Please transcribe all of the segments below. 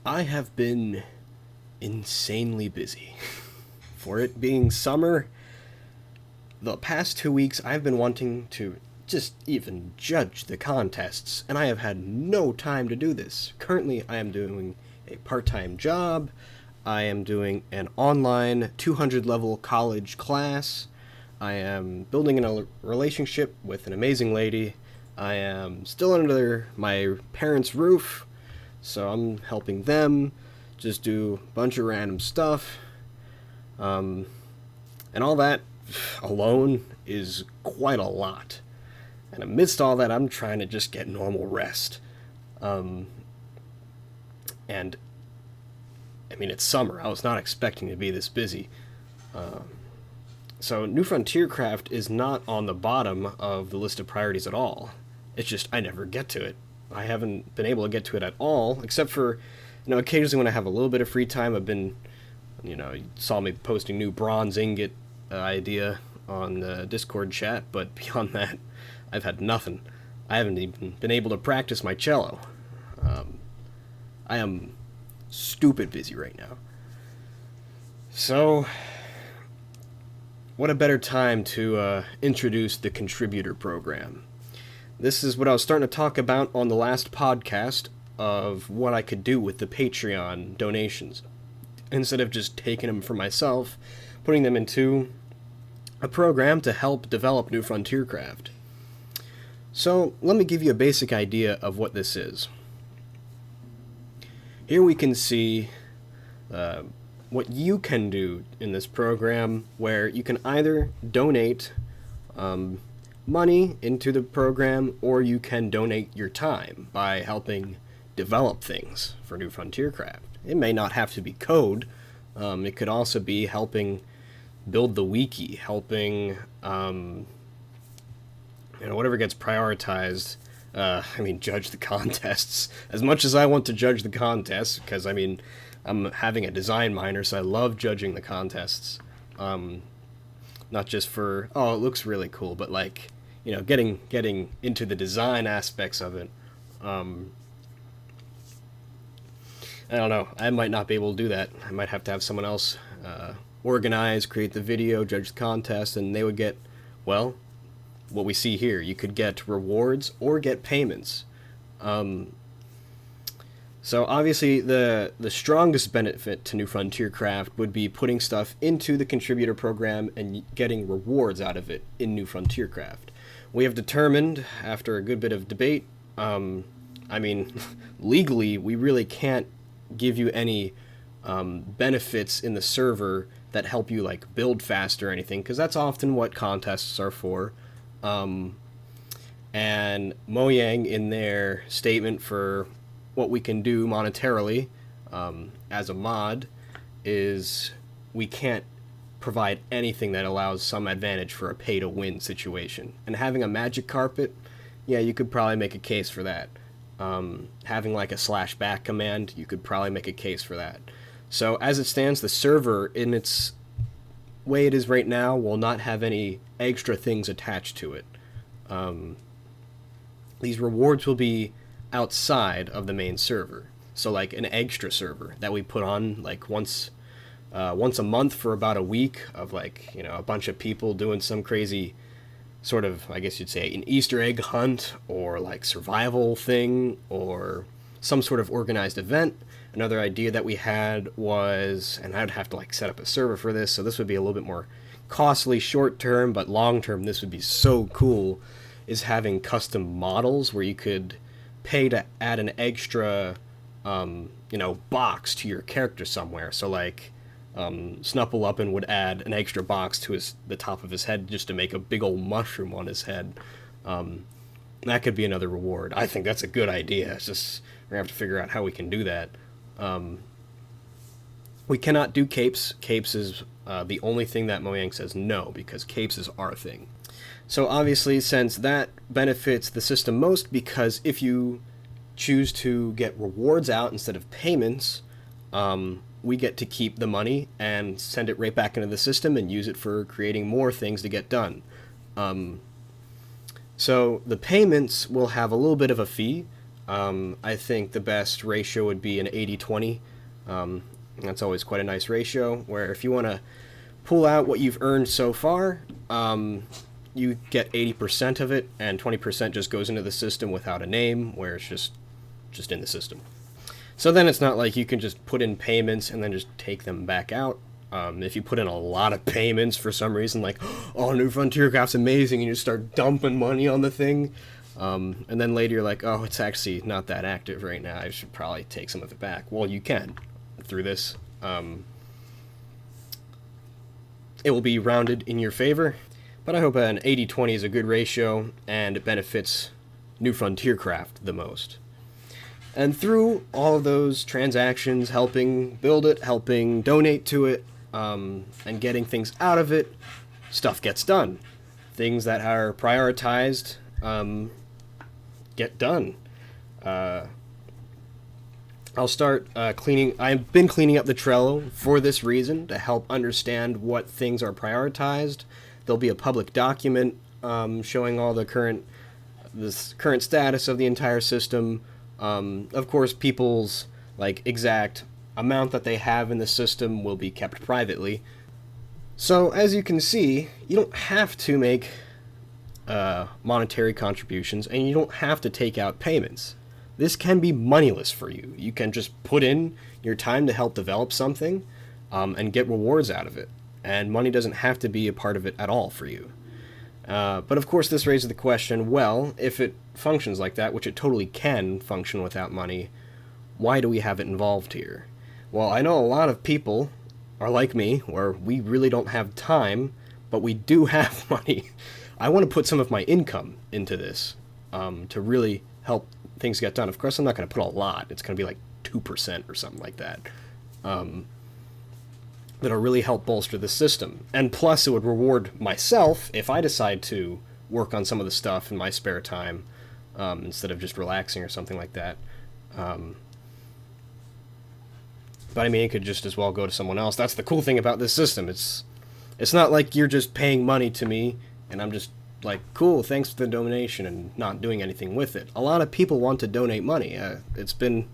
I have been insanely busy. For it being summer, the past 2 weeks I've been wanting to just even judge the contests, and I have had no time to do this. Currently, I am doing a part-time job. I am doing an online 200 level college class. I am building a relationship with an amazing lady. I am still under my parents' roof, so I'm helping them just do a bunch of random stuff. And all that alone is quite a lot. And amidst all that, I'm trying to just get normal rest. And I mean, it's summer. I was not expecting to be this busy. So New Frontier Craft is not on the bottom of the list of priorities at all. It's just I never get to it. I haven't been able to get to it at all, except for, occasionally when I have a little bit of free time. I've been, you saw me posting new bronze ingot idea on the Discord chat, but beyond that, I've had nothing. I haven't even been able to practice my cello. I am stupid busy right now. So, what a better time to introduce the contributor program. This is what I was starting to talk about on the last podcast of what I could do with the Patreon donations. Instead of just taking them for myself, putting them into a program to help develop New Frontier Craft. So, let me give you a basic idea of what this is. Here we can see what you can do in this program, where you can either donate money into the program, or you can donate your time by helping develop things for New Frontier Craft. It may not have to be code. It could also be helping build the wiki, helping, whatever gets prioritized. Judge the contests. As much as I want to judge the contests, because, I'm having a design minor, so I love judging the contests. Not just for, it looks really cool, but, getting into the design aspects of it. I don't know. I might not be able to do that. I might have to have someone else organize, create the video, judge the contest, and they would get, what we see here. You could get rewards or get payments. So obviously the strongest benefit to New Frontier Craft would be putting stuff into the contributor program and getting rewards out of it in New Frontier Craft. We have determined, after a good bit of debate, legally we really can't give you any benefits in the server that help you build faster or anything, because that's often what contests are for. And Mojang, in their statement for what we can do monetarily as a mod, is we can't provide anything that allows some advantage for a pay-to-win situation. And having a magic carpet, you could probably make a case for that. Having a /back command, you could probably make a case for that. So as it stands, the server, in its way it is right now, will not have any extra things attached to it. These rewards will be outside of the main server. So an extra server that we put on once a month for about a week of a bunch of people doing some crazy sort of, I guess you'd say, an Easter egg hunt, or survival thing, or some sort of organized event. Another idea that we had was, and I'd have to set up a server for this, so this would be a little bit more costly short term, but long term this would be so cool, is having custom models where you could pay to add an extra box to your character somewhere. So Snuffleupagon would add an extra box to the top of his head just to make a big old mushroom on his head. That could be another reward. I think that's a good idea. It's just we're gonna have to figure out how we can do that. We cannot do capes. Capes is the only thing that Mojang says no, because capes is our thing. So obviously, since that benefits the system most, because if you choose to get rewards out instead of payments, we get to keep the money and send it right back into the system and use it for creating more things to get done. So the payments will have a little bit of a fee. I think the best ratio would be an 80-20. That's always quite a nice ratio, where if you want to pull out what you've earned so far, you get 80% of it, and 20% just goes into the system without a name, where it's just in the system. So then it's not like you can just put in payments and then just take them back out. If you put in a lot of payments for some reason, like, oh, New Frontier Craft's amazing, and you start dumping money on the thing, and then later you're like, oh, it's actually not that active right now, I should probably take some of it back. Well, you can through this. It will be rounded in your favor, but I hope an 80-20 is a good ratio, and it benefits New Frontier Craft the most. And through all of those transactions, helping build it, helping donate to it, and getting things out of it, stuff gets done. Things that are prioritized get done. I'll start cleaning. I've been cleaning up the Trello for this reason, to help understand what things are prioritized. There'll be a public document showing all the current status of the entire system. Of course, people's exact amount that they have in the system will be kept privately. So as you can see, you don't have to make monetary contributions, and you don't have to take out payments. This can be moneyless for you. You can just put in your time to help develop something and get rewards out of it. And money doesn't have to be a part of it at all for you. But of course this raises the question, well, if it functions like that, which it totally can function without money, why do we have it involved here? Well, I know a lot of people are like me, where we really don't have time, but we do have money. I want to put some of my income into this to really help things get done. Of course, I'm not going to put a lot. It's going to be like 2% or something like that. That'll really help bolster the system. And plus, it would reward myself if I decide to work on some of the stuff in my spare time instead of just relaxing or something like that. But I mean, it could just as well go to someone else. That's the cool thing about this system. It's not like you're just paying money to me and I'm just like, cool, thanks for the donation, and not doing anything with it. A lot of people want to donate money. It's been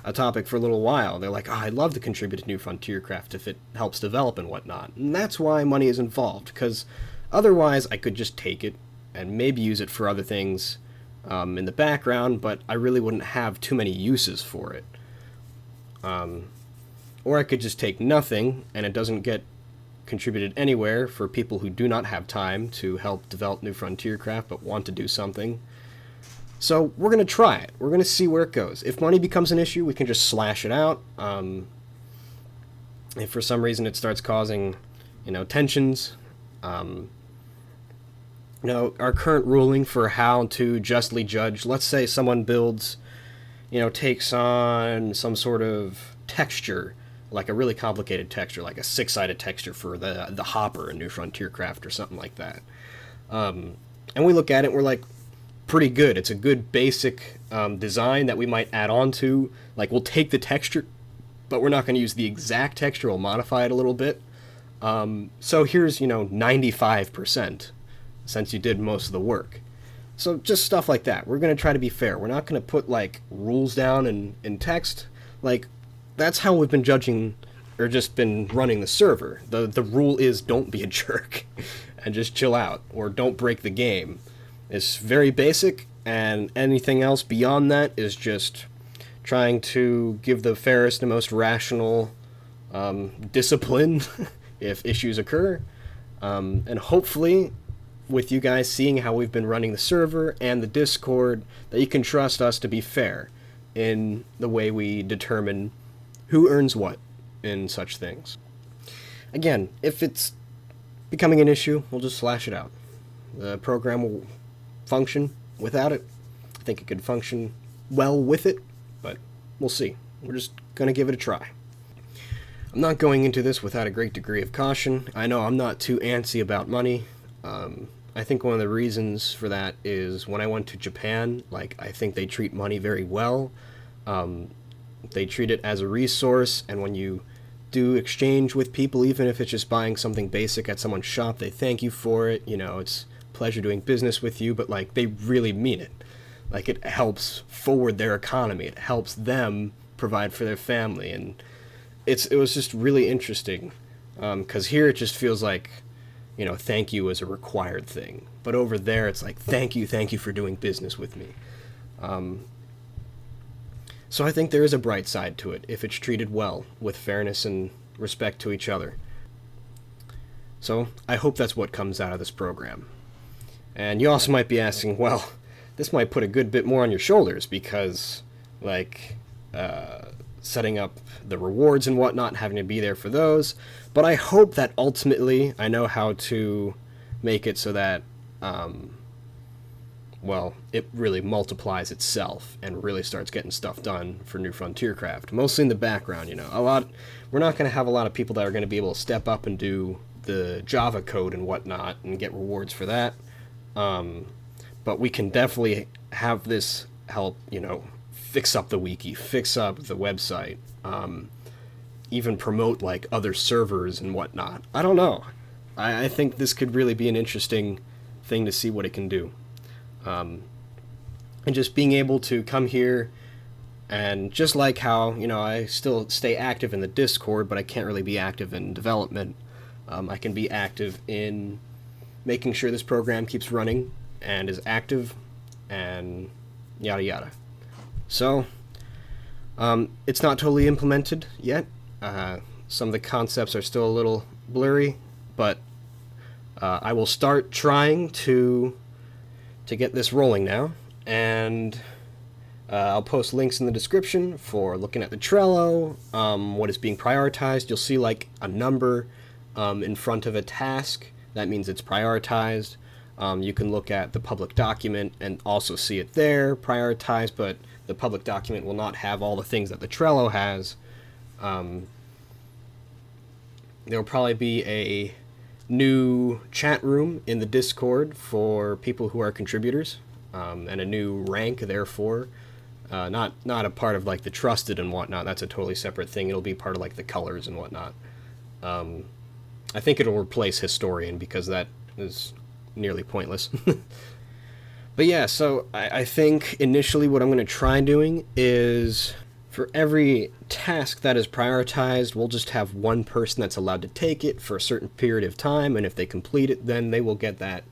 a topic for a little while. They're like, oh, I'd love to contribute to New Frontier Craft if it helps develop and whatnot. And that's why money is involved, because otherwise I could just take it and maybe use it for other things in the background, but I really wouldn't have too many uses for it. Or I could just take nothing, and it doesn't get contributed anywhere for people who do not have time to help develop New Frontier Craft but want to do something. So we're going to try it. We're going to see where it goes. If money becomes an issue, we can just slash it out. If for some reason it starts causing, tensions, our current ruling for how to justly judge, let's say someone builds, takes on some sort of texture, like a really complicated texture, like a 6-sided texture for the hopper in New Frontier Craft or something like that. And we look at it, we're like, pretty good. It's a good basic design that we might add on to. Like, we'll take the texture, but we're not going to use the exact texture. We'll modify it a little bit. So here's, 95%, since you did most of the work. So just stuff like that. We're going to try to be fair. We're not going to put, rules down in text. That's how we've been judging, or just been running the server. The rule is don't be a jerk, and just chill out, or don't break the game. It's very basic, and anything else beyond that is just trying to give the fairest and most rational discipline if issues occur. And hopefully, with you guys seeing how we've been running the server and the Discord, that you can trust us to be fair in the way we determine who earns what in such things. Again, if it's becoming an issue, we'll just slash it out. The program will function without it. I think it could function well with it, but we'll see. We're just going to give it a try. I'm not going into this without a great degree of caution. I know I'm not too antsy about money. I think one of the reasons for that is when I went to Japan, I think they treat money very well. They treat it as a resource, and when you do exchange with people, even if it's just buying something basic at someone's shop, they thank you for it. It's a pleasure doing business with you, but they really mean it. Like, it helps forward their economy. It helps them provide for their family. And it was just really interesting. Because here it just feels like, thank you is a required thing. But over there, it's like, thank you for doing business with me. So I think there is a bright side to it if it's treated well, with fairness and respect to each other. So I hope that's what comes out of this program. And you also might be asking, well, this might put a good bit more on your shoulders because, setting up the rewards and whatnot, having to be there for those. But I hope that ultimately I know how to make it so that, it really multiplies itself and really starts getting stuff done for New Frontier Craft. Mostly in the background, we're not going to have a lot of people that are going to be able to step up and do the Java code and whatnot and get rewards for that. But we can definitely have this help, fix up the wiki, fix up the website, even promote other servers and whatnot. I don't know. I think this could really be an interesting thing to see what it can do. And just being able to come here and just like how, I still stay active in the Discord, but I can't really be active in development. I can be active in making sure this program keeps running and is active and yada yada. So, it's not totally implemented yet. Some of the concepts are still a little blurry, but I will start trying to get this rolling now, and I'll post links in the description for looking at the Trello, what is being prioritized. You'll see a number in front of a task. That means it's prioritized. You can look at the public document and also see it there, prioritized, but the public document will not have all the things that the Trello has. There'll probably be a new chat room in the Discord for people who are contributors, and a new rank, therefore. Not a part of the trusted and whatnot. That's a totally separate thing. It'll be part of the colors and whatnot. I think it'll replace historian because that is nearly pointless. But yeah, so I think initially what I'm going to try doing is for every task that is prioritized, we'll just have one person that's allowed to take it for a certain period of time, and if they complete it, then they will get that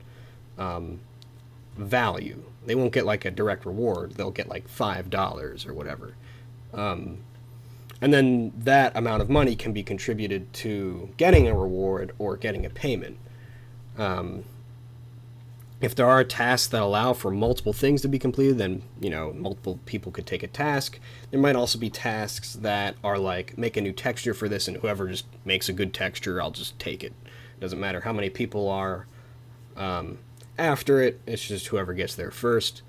value. They won't get a direct reward. They'll get $5 or whatever. And then that amount of money can be contributed to getting a reward or getting a payment. If there are tasks that allow for multiple things to be completed, then, multiple people could take a task. There might also be tasks that are make a new texture for this, and whoever just makes a good texture, I'll just take it. Doesn't matter how many people are after it, it's just whoever gets there first.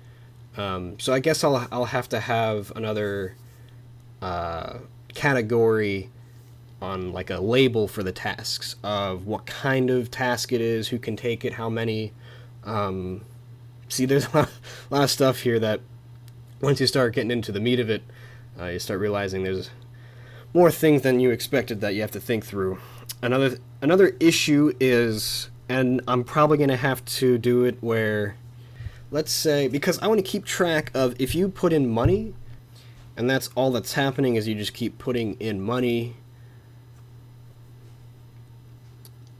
So I guess I'll have to have another category on a label for the tasks of what kind of task it is, who can take it, how many. See, there's a lot of stuff here that once you start getting into the meat of it, you start realizing there's more things than you expected that you have to think through. Another issue is, and I'm probably going to have to do it where, let's say, because I want to keep track of if you put in money, and that's all that's happening is you just keep putting in money,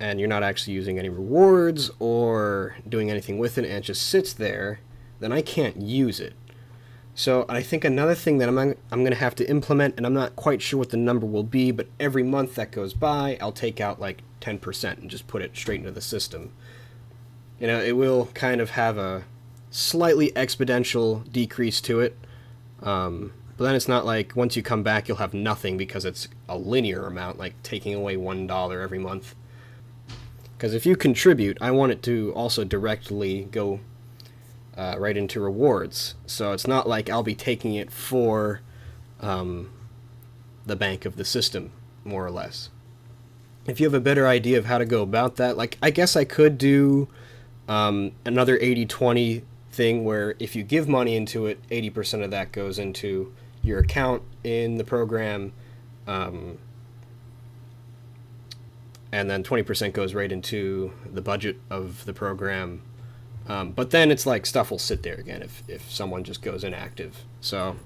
and you're not actually using any rewards or doing anything with it, and it just sits there, then I can't use it. So I think another thing that I'm going to have to implement, and I'm not quite sure what the number will be, but every month that goes by, I'll take out 10% and just put it straight into the system. It will kind of have a slightly exponential decrease to it, but then it's not once you come back you'll have nothing because it's a linear amount, taking away $1 every month. Because if you contribute, I want it to also directly go right into rewards. So it's not I'll be taking it for the bank of the system, more or less. If you have a better idea of how to go about that, I guess I could do another 80-20 thing where if you give money into it, 80% of that goes into your account in the program, and then 20% goes right into the budget of the program, But then it's like stuff will sit there again if someone just goes inactive. So,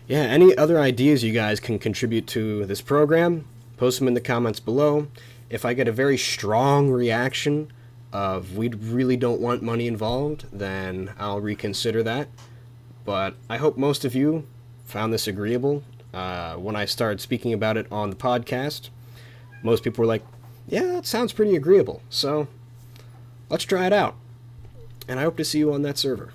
yeah, any other ideas you guys can contribute to this program, post them in the comments below. If I get a very strong reaction of we really don't want money involved, then I'll reconsider that. But I hope most of you found this agreeable. When I started speaking about it on the podcast, most people were like, yeah, that sounds pretty agreeable. So let's try it out. And I hope to see you on that server.